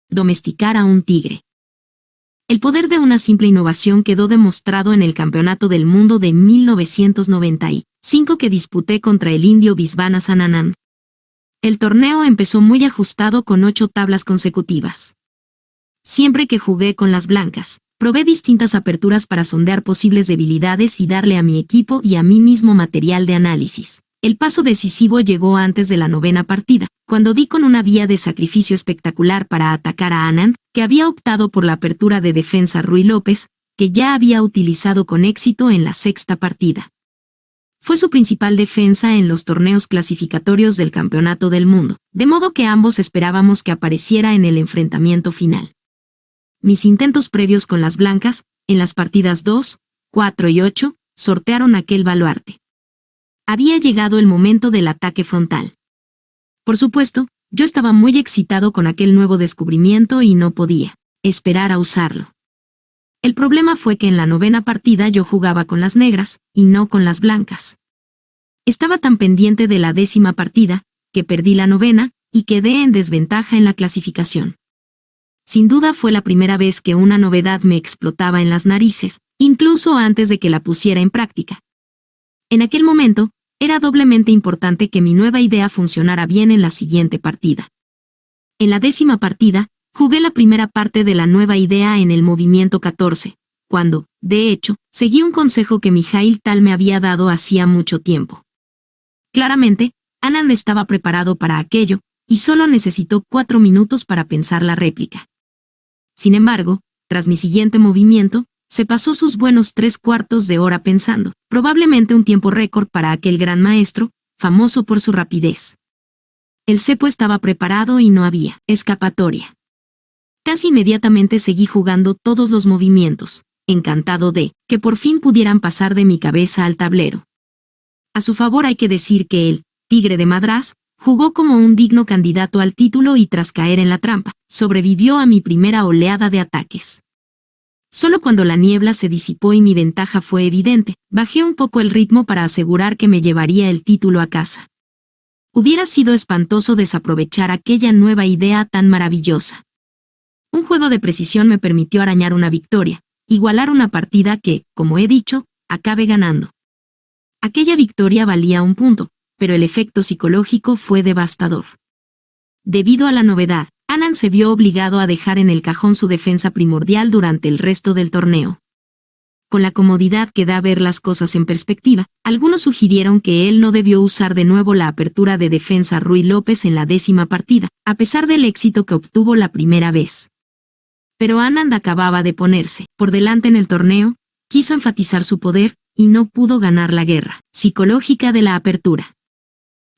domesticar a un tigre. El poder de una simple innovación quedó demostrado en el Campeonato del Mundo de 1995 que disputé contra el indio Viswanathan Anand. El torneo empezó muy ajustado con 8 tablas consecutivas. Siempre que jugué con las blancas, probé distintas aperturas para sondear posibles debilidades y darle a mi equipo y a mí mismo material de análisis. El paso decisivo llegó antes de la 9ª partida, cuando di con una vía de sacrificio espectacular para atacar a Anand, que había optado por la apertura de defensa Ruy López, que ya había utilizado con éxito en la 6ª partida. Fue su principal defensa en los torneos clasificatorios del Campeonato del Mundo, de modo que ambos esperábamos que apareciera en el enfrentamiento final. Mis intentos previos con las blancas, en las partidas 2, 4 y 8, sortearon aquel baluarte. Había llegado el momento del ataque frontal. Por supuesto, yo estaba muy excitado con aquel nuevo descubrimiento y no podía esperar a usarlo. El problema fue que en la 9ª partida yo jugaba con las negras, y no con las blancas. Estaba tan pendiente de la 10ª partida, que perdí la 9ª, y quedé en desventaja en la clasificación. Sin duda fue la primera vez que una novedad me explotaba en las narices, incluso antes de que la pusiera en práctica. En aquel momento, era doblemente importante que mi nueva idea funcionara bien en la siguiente partida. En la 10ª partida, jugué la primera parte de la nueva idea en el movimiento 14, cuando, de hecho, seguí un consejo que Mikhail Tal me había dado hacía mucho tiempo. Claramente, Anand estaba preparado para aquello, y solo necesitó 4 minutos para pensar la réplica. Sin embargo, tras mi siguiente movimiento, se pasó sus buenos 3/4 de hora pensando, probablemente un tiempo récord para aquel gran maestro, famoso por su rapidez. El cepo estaba preparado y no había escapatoria. Casi inmediatamente seguí jugando todos los movimientos, encantado de que por fin pudieran pasar de mi cabeza al tablero. A su favor hay que decir que el Tigre de Madrás jugó como un digno candidato al título y tras caer en la trampa, sobrevivió a mi primera oleada de ataques. Solo cuando la niebla se disipó y mi ventaja fue evidente, bajé un poco el ritmo para asegurar que me llevaría el título a casa. Hubiera sido espantoso desaprovechar aquella nueva idea tan maravillosa. Un juego de precisión me permitió arañar una victoria, igualar una partida que, como he dicho, acabé ganando. Aquella victoria valía 1 punto, pero el efecto psicológico fue devastador. Debido a la novedad, Anand se vio obligado a dejar en el cajón su defensa primordial durante el resto del torneo. Con la comodidad que da ver las cosas en perspectiva, algunos sugirieron que él no debió usar de nuevo la apertura de defensa Ruy López en la 10ª partida, a pesar del éxito que obtuvo la primera vez. Pero Anand acababa de ponerse por delante en el torneo, quiso enfatizar su poder, y no pudo ganar la guerra psicológica de la apertura.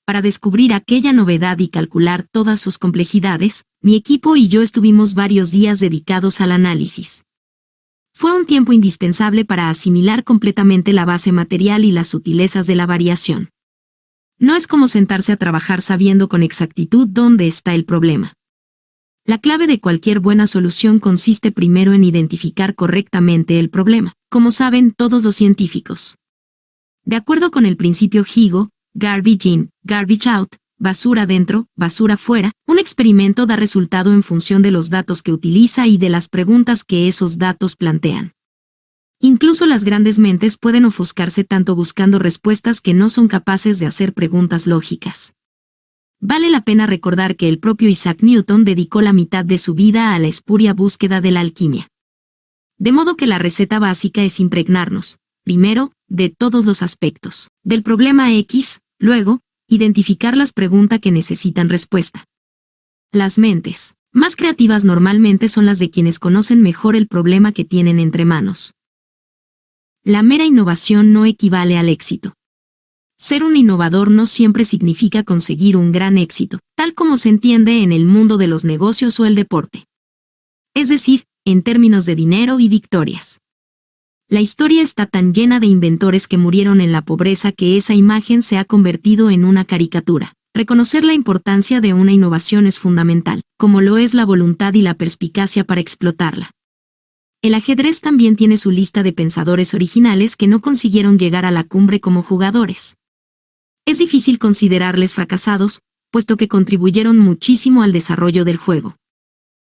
Para descubrir aquella novedad y calcular todas sus complejidades, mi equipo y yo estuvimos varios días dedicados al análisis. Fue un tiempo indispensable para asimilar completamente la base material y las sutilezas de la variación. No es como sentarse a trabajar sabiendo con exactitud dónde está el problema. La clave de cualquier buena solución consiste primero en identificar correctamente el problema, como saben todos los científicos. De acuerdo con el principio Higo, garbage in, garbage out, basura dentro, basura fuera, un experimento da resultado en función de los datos que utiliza y de las preguntas que esos datos plantean. Incluso las grandes mentes pueden ofuscarse tanto buscando respuestas que no son capaces de hacer preguntas lógicas. Vale la pena recordar que el propio Isaac Newton dedicó la mitad de su vida a la espuria búsqueda de la alquimia. De modo que la receta básica es impregnarnos, primero, de todos los aspectos del problema X, luego, identificar las preguntas que necesitan respuesta. Las mentes más creativas normalmente son las de quienes conocen mejor el problema que tienen entre manos. La mera innovación no equivale al éxito. Ser un innovador no siempre significa conseguir un gran éxito, tal como se entiende en el mundo de los negocios o el deporte. Es decir, en términos de dinero y victorias. La historia está tan llena de inventores que murieron en la pobreza que esa imagen se ha convertido en una caricatura. Reconocer la importancia de una innovación es fundamental, como lo es la voluntad y la perspicacia para explotarla. El ajedrez también tiene su lista de pensadores originales que no consiguieron llegar a la cumbre como jugadores. Es difícil considerarles fracasados, puesto que contribuyeron muchísimo al desarrollo del juego.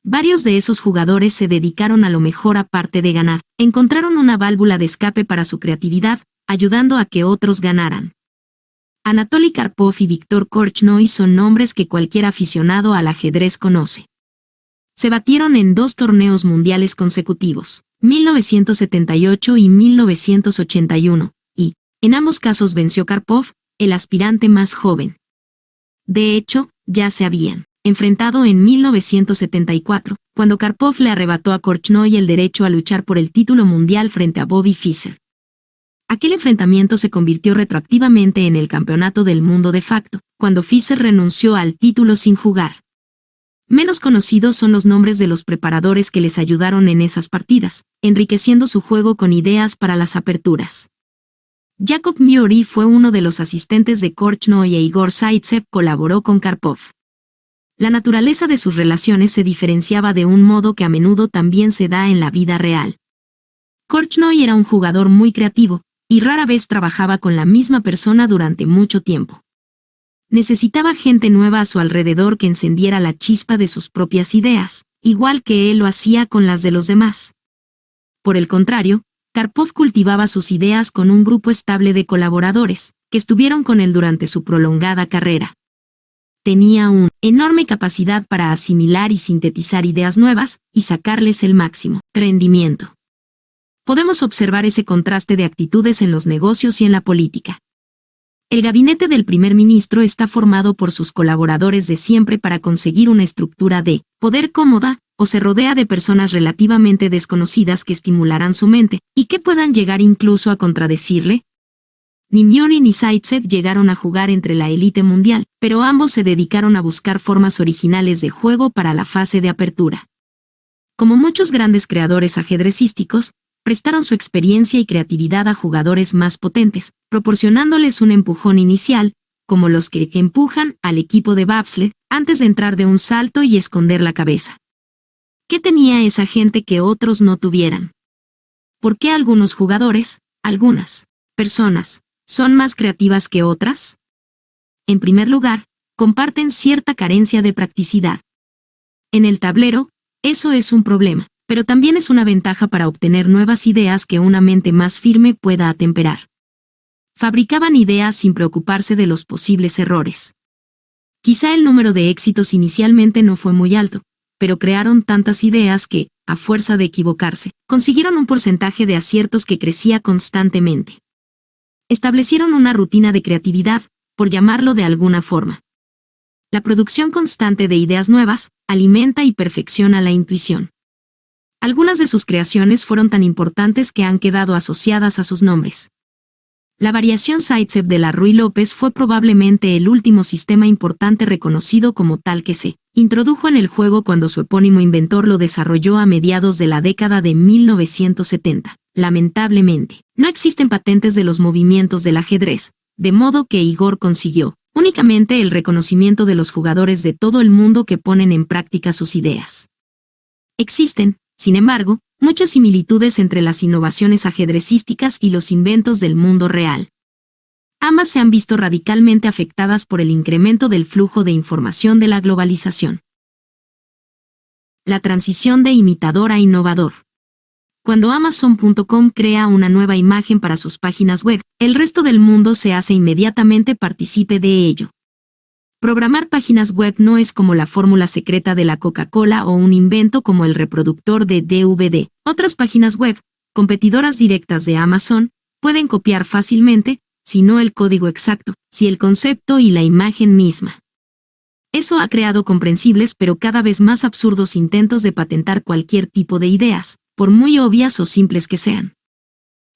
Varios de esos jugadores se dedicaron a lo mejor aparte de ganar. Encontraron una válvula de escape para su creatividad, ayudando a que otros ganaran. Anatoly Karpov y Viktor Korchnoi son nombres que cualquier aficionado al ajedrez conoce. Se batieron en 2 torneos mundiales consecutivos, 1978 y 1981, y, en ambos casos venció Karpov, el aspirante más joven. De hecho, ya se habían enfrentado en 1974, cuando Karpov le arrebató a Korchnoi el derecho a luchar por el título mundial frente a Bobby Fischer. Aquel enfrentamiento se convirtió retroactivamente en el campeonato del mundo de facto, cuando Fischer renunció al título sin jugar. Menos conocidos son los nombres de los preparadores que les ayudaron en esas partidas, enriqueciendo su juego con ideas para las aperturas. Jakub Miori fue uno de los asistentes de Korchnoi e Igor Zaitsev colaboró con Karpov. La naturaleza de sus relaciones se diferenciaba de un modo que a menudo también se da en la vida real. Korchnoi era un jugador muy creativo, y rara vez trabajaba con la misma persona durante mucho tiempo. Necesitaba gente nueva a su alrededor que encendiera la chispa de sus propias ideas, igual que él lo hacía con las de los demás. Por el contrario, Karpov cultivaba sus ideas con un grupo estable de colaboradores, que estuvieron con él durante su prolongada carrera. Tenía una enorme capacidad para asimilar y sintetizar ideas nuevas, y sacarles el máximo rendimiento. Podemos observar ese contraste de actitudes en los negocios y en la política. El gabinete del primer ministro está formado por sus colaboradores de siempre para conseguir una estructura de poder cómoda, o se rodea de personas relativamente desconocidas que estimularán su mente, y que puedan llegar incluso a contradecirle. Ni Miori ni Zaitsev llegaron a jugar entre la élite mundial, pero ambos se dedicaron a buscar formas originales de juego para la fase de apertura. Como muchos grandes creadores ajedrecísticos, prestaron su experiencia y creatividad a jugadores más potentes, proporcionándoles un empujón inicial, como los que empujan al equipo de bobsled antes de entrar de un salto y esconder la cabeza. ¿Qué tenía esa gente que otros no tuvieran? ¿Por qué algunos jugadores, algunas personas, son más creativas que otras? En primer lugar, comparten cierta carencia de practicidad. En el tablero, eso es un problema, pero también es una ventaja para obtener nuevas ideas que una mente más firme pueda atemperar. Fabricaban ideas sin preocuparse de los posibles errores. Quizá el número de éxitos inicialmente no fue muy alto, pero crearon tantas ideas que, a fuerza de equivocarse, consiguieron un porcentaje de aciertos que crecía constantemente. Establecieron una rutina de creatividad, por llamarlo de alguna forma. La producción constante de ideas nuevas alimenta y perfecciona la intuición. Algunas de sus creaciones fueron tan importantes que han quedado asociadas a sus nombres. La variación Zaitsev de la Ruy-López fue probablemente el último sistema importante reconocido como tal que se introdujo en el juego cuando su epónimo inventor lo desarrolló a mediados de la década de 1970. Lamentablemente, no existen patentes de los movimientos del ajedrez, de modo que Igor consiguió únicamente el reconocimiento de los jugadores de todo el mundo que ponen en práctica sus ideas. Existen, sin embargo, muchas similitudes entre las innovaciones ajedrecísticas y los inventos del mundo real. Ambas se han visto radicalmente afectadas por el incremento del flujo de información de la globalización. La transición de imitador a innovador. Cuando Amazon.com crea una nueva imagen para sus páginas web, el resto del mundo se hace inmediatamente partícipe de ello. Programar páginas web no es como la fórmula secreta de la Coca-Cola o un invento como el reproductor de DVD. Otras páginas web, competidoras directas de Amazon, pueden copiar fácilmente, si no el código exacto, si el concepto y la imagen misma. Eso ha creado comprensibles pero cada vez más absurdos intentos de patentar cualquier tipo de ideas, por muy obvias o simples que sean.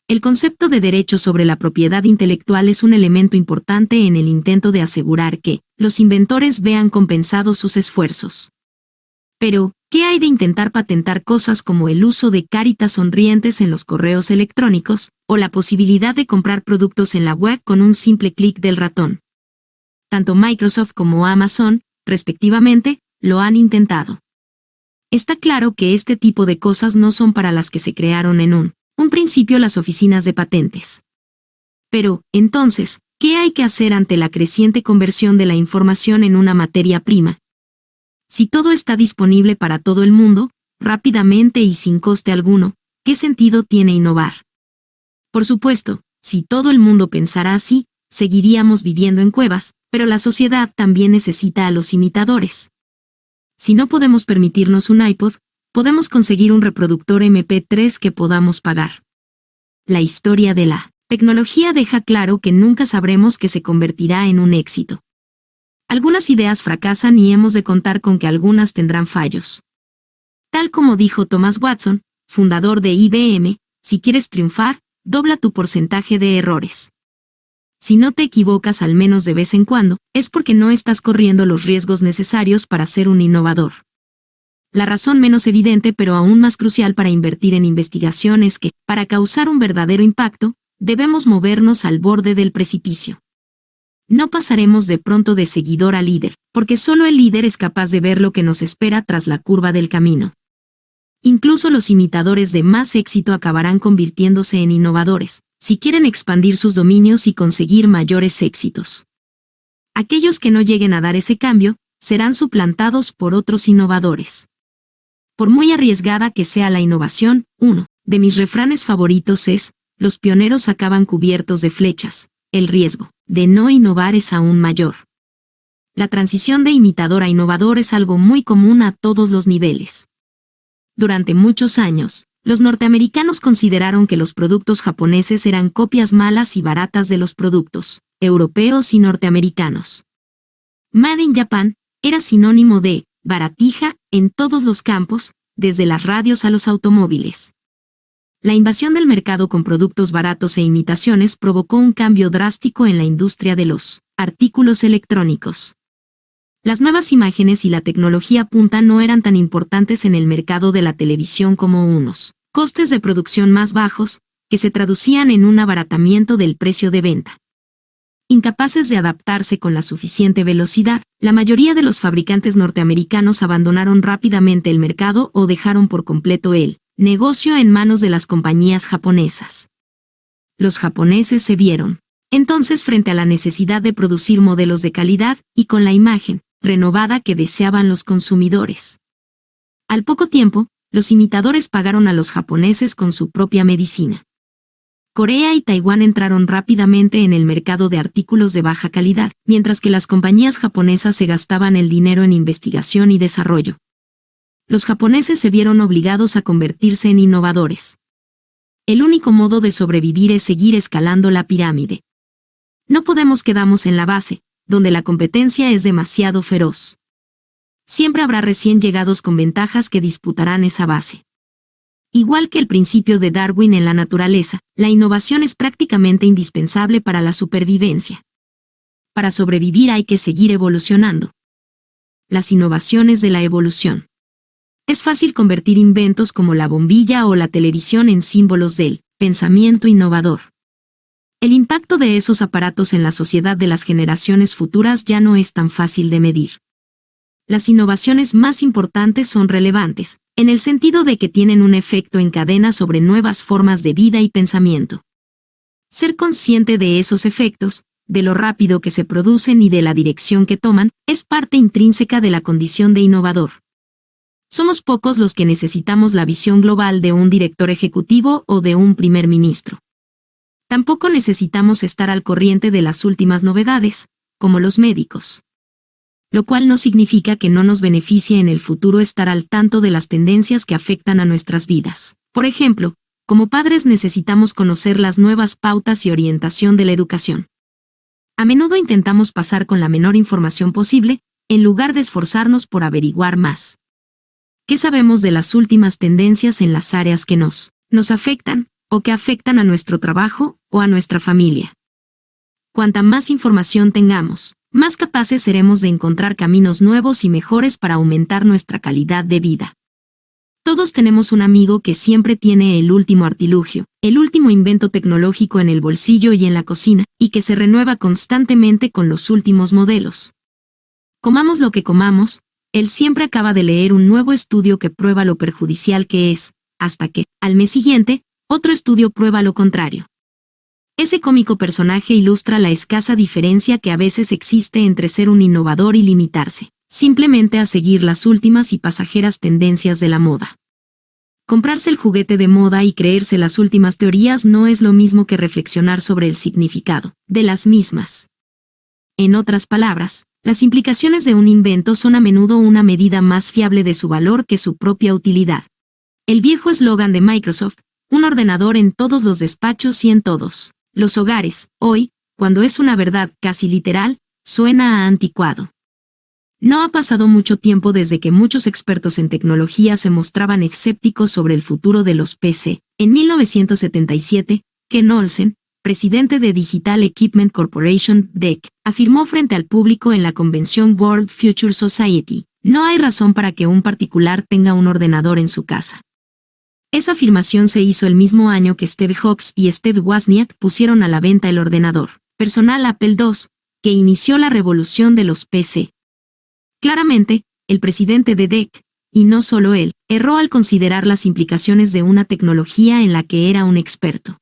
El concepto de derecho sobre la propiedad intelectual es un elemento importante en el intento de asegurar que los inventores vean compensados sus esfuerzos. Pero, ¿qué hay de intentar patentar cosas como el uso de caritas sonrientes en los correos electrónicos, o la posibilidad de comprar productos en la web con un simple clic del ratón? Tanto Microsoft como Amazon, respectivamente, lo han intentado. Está claro que este tipo de cosas no son para las que se crearon en un principio las oficinas de patentes. Pero, entonces, ¿qué hay que hacer ante la creciente conversión de la información en una materia prima? Si todo está disponible para todo el mundo, rápidamente y sin coste alguno, ¿qué sentido tiene innovar? Por supuesto, si todo el mundo pensara así, seguiríamos viviendo en cuevas, pero la sociedad también necesita a los imitadores. Si no podemos permitirnos un iPod, podemos conseguir un reproductor MP3 que podamos pagar. La historia de la tecnología deja claro que nunca sabremos qué se convertirá en un éxito. Algunas ideas fracasan y hemos de contar con que algunas tendrán fallos. Tal como dijo Thomas Watson, fundador de IBM, si quieres triunfar, dobla tu porcentaje de errores. Si no te equivocas al menos de vez en cuando, es porque no estás corriendo los riesgos necesarios para ser un innovador. La razón menos evidente pero aún más crucial para invertir en investigación es que, para causar un verdadero impacto, debemos movernos al borde del precipicio. No pasaremos de pronto de seguidor a líder, porque solo el líder es capaz de ver lo que nos espera tras la curva del camino. Incluso los imitadores de más éxito acabarán convirtiéndose en innovadores, si quieren expandir sus dominios y conseguir mayores éxitos. Aquellos que no lleguen a dar ese cambio, serán suplantados por otros innovadores. Por muy arriesgada que sea la innovación, uno de mis refranes favoritos es, los pioneros acaban cubiertos de flechas, el riesgo de no innovar es aún mayor. La transición de imitador a innovador es algo muy común a todos los niveles. Durante muchos años, los norteamericanos consideraron que los productos japoneses eran copias malas y baratas de los productos europeos y norteamericanos. Made in Japan era sinónimo de baratija en todos los campos, desde las radios a los automóviles. La invasión del mercado con productos baratos e imitaciones provocó un cambio drástico en la industria de los artículos electrónicos. Las nuevas imágenes y la tecnología punta no eran tan importantes en el mercado de la televisión como unos costes de producción más bajos, que se traducían en un abaratamiento del precio de venta. Incapaces de adaptarse con la suficiente velocidad, la mayoría de los fabricantes norteamericanos abandonaron rápidamente el mercado o dejaron por completo el negocio en manos de las compañías japonesas. Los japoneses se vieron entonces frente a la necesidad de producir modelos de calidad y con la imagen renovada que deseaban los consumidores. Al poco tiempo, los imitadores pagaron a los japoneses con su propia medicina. Corea y Taiwán entraron rápidamente en el mercado de artículos de baja calidad, mientras que las compañías japonesas se gastaban el dinero en investigación y desarrollo. Los japoneses se vieron obligados a convertirse en innovadores. El único modo de sobrevivir es seguir escalando la pirámide. No podemos quedarnos en la base, donde la competencia es demasiado feroz. Siempre habrá recién llegados con ventajas que disputarán esa base. Igual que el principio de Darwin en la naturaleza, la innovación es prácticamente indispensable para la supervivencia. Para sobrevivir hay que seguir evolucionando. Las innovaciones de la evolución. Es fácil convertir inventos como la bombilla o la televisión en símbolos del pensamiento innovador. El impacto de esos aparatos en la sociedad de las generaciones futuras ya no es tan fácil de medir. Las innovaciones más importantes son relevantes, en el sentido de que tienen un efecto en cadena sobre nuevas formas de vida y pensamiento. Ser consciente de esos efectos, de lo rápido que se producen y de la dirección que toman, es parte intrínseca de la condición de innovador. Somos pocos los que necesitamos la visión global de un director ejecutivo o de un primer ministro. Tampoco necesitamos estar al corriente de las últimas novedades, como los médicos. Lo cual no significa que no nos beneficie en el futuro estar al tanto de las tendencias que afectan a nuestras vidas. Por ejemplo, como padres necesitamos conocer las nuevas pautas y orientación de la educación. A menudo intentamos pasar con la menor información posible, en lugar de esforzarnos por averiguar más. ¿Qué sabemos de las últimas tendencias en las áreas que nos afectan, o que afectan a nuestro trabajo o a nuestra familia? Cuanta más información tengamos, más capaces seremos de encontrar caminos nuevos y mejores para aumentar nuestra calidad de vida. Todos tenemos un amigo que siempre tiene el último artilugio, el último invento tecnológico en el bolsillo y en la cocina, y que se renueva constantemente con los últimos modelos. Comamos lo que comamos, él siempre acaba de leer un nuevo estudio que prueba lo perjudicial que es, hasta que, al mes siguiente, otro estudio prueba lo contrario. Ese cómico personaje ilustra la escasa diferencia que a veces existe entre ser un innovador y limitarse simplemente a seguir las últimas y pasajeras tendencias de la moda. Comprarse el juguete de moda y creerse las últimas teorías no es lo mismo que reflexionar sobre el significado de las mismas. En otras palabras, las implicaciones de un invento son a menudo una medida más fiable de su valor que su propia utilidad. El viejo eslogan de Microsoft, un ordenador en todos los despachos y en todos los hogares, hoy, cuando es una verdad casi literal, suena a anticuado. No ha pasado mucho tiempo desde que muchos expertos en tecnología se mostraban escépticos sobre el futuro de los PC. En 1977, Ken Olsen, presidente de Digital Equipment Corporation, DEC, afirmó frente al público en la convención World Future Society: "No hay razón para que un particular tenga un ordenador en su casa". Esa afirmación se hizo el mismo año que Steve Jobs y Steve Wozniak pusieron a la venta el ordenador personal Apple II, que inició la revolución de los PC. Claramente, el presidente de DEC, y no solo él, erró al considerar las implicaciones de una tecnología en la que era un experto.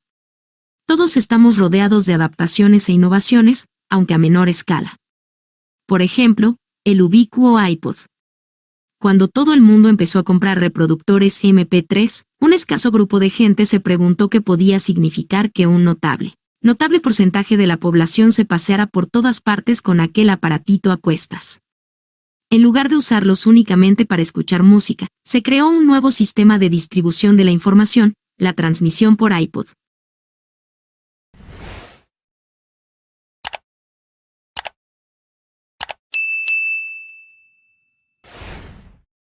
Todos estamos rodeados de adaptaciones e innovaciones, aunque a menor escala. Por ejemplo, el ubicuo iPod. Cuando todo el mundo empezó a comprar reproductores MP3, un escaso grupo de gente se preguntó qué podía significar que un notable porcentaje de la población se paseara por todas partes con aquel aparatito a cuestas. En lugar de usarlos únicamente para escuchar música, se creó un nuevo sistema de distribución de la información, la transmisión por iPod,